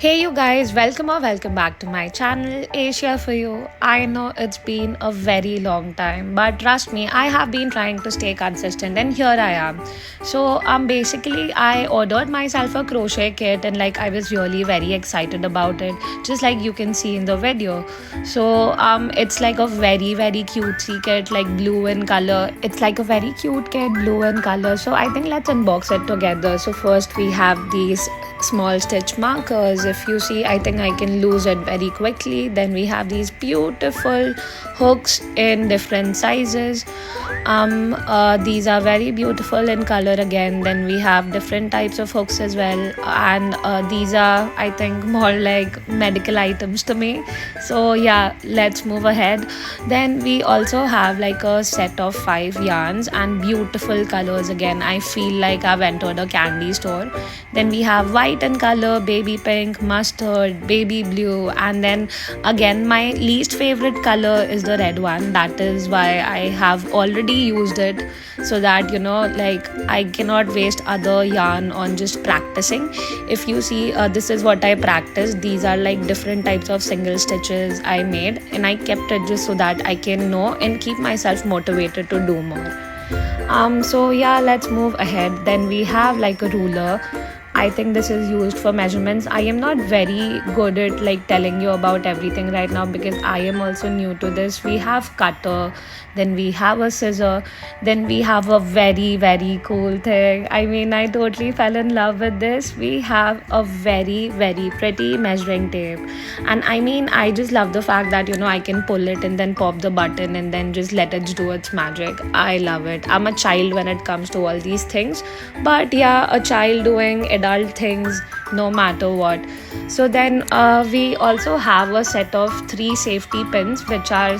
Hey you guys, welcome back to my channel Asia for you. I know it's been a very long time, but trust me, I have been trying to stay consistent and here I am. So basically I ordered myself a crochet kit and I was really very excited about it, just like you can see in the video. So it's like a very cutesy kit, like blue in color. It's like a very cute kit, blue in color. So I think let's unbox it together. So first we have these small stitch markers. If you see, I think I can lose it very quickly. Then we have these beautiful hooks in different sizes. These are very beautiful in color again. Then we have different types of hooks as well, and these are, I think, more like medical items to me. So yeah, let's move ahead. Then we also have like a set of 5 yarns and beautiful colors. Again, I feel like I've entered a candy store. Then we have white in color, baby pink, mustard, baby blue, and then again my least favorite color is the red one. That is why I have already used it, so that I cannot waste other yarn on just practicing. If you see, this is what I practiced. These are like different types of single stitches I made, and I kept it just so that I can know and keep myself motivated to do more. So yeah, let's move ahead. Then we have like a ruler. I think this is used for measurements. I am not very good at telling you about everything right now because I am also new to this. We have cutter, then we have a scissor, then we have a very cool thing. I mean, I totally fell in love with this. We have a very pretty measuring tape. And I mean, I just love the fact that I can pull it and then pop the button and then just let it do its magic. I love it. I'm a child when it comes to all these things. But yeah, a child doing adult things no matter what. So then we also have a set of 3 safety pins which are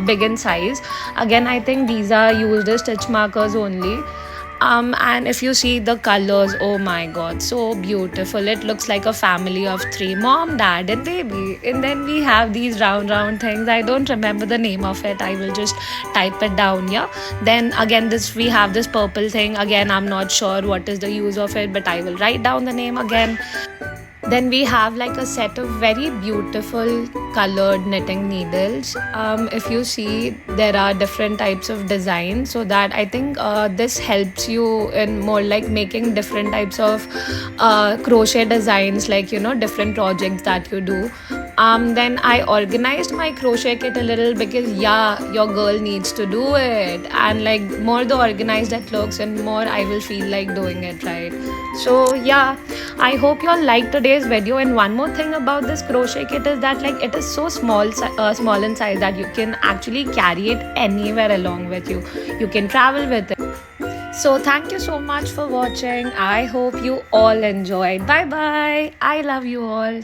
big in size. Again, I think these are used as stitch markers only. And if you see the colors, oh my god, so beautiful. It looks like a family of 3, mom, dad and baby. And then we have these round things. I don't remember the name of it. I will just type it down here. Then again, this we have this purple thing. Again, I'm not sure what is the use of it, but I will write down the name again. Then we have like a set of very beautiful colored knitting needles. If you see, there are different types of designs, so that I think this helps you in more like making different types of crochet designs, different projects that you do. Then I organized my crochet kit a little because yeah, your girl needs to do it, and more the organized it looks and more I will feel like doing it, right? So yeah, I hope you all liked today's video. And one more thing about this crochet kit is that it is so small in size that you can actually carry it anywhere along with you. You can travel with it. So thank you so much for watching. I hope you all enjoyed. Bye bye. I love you all.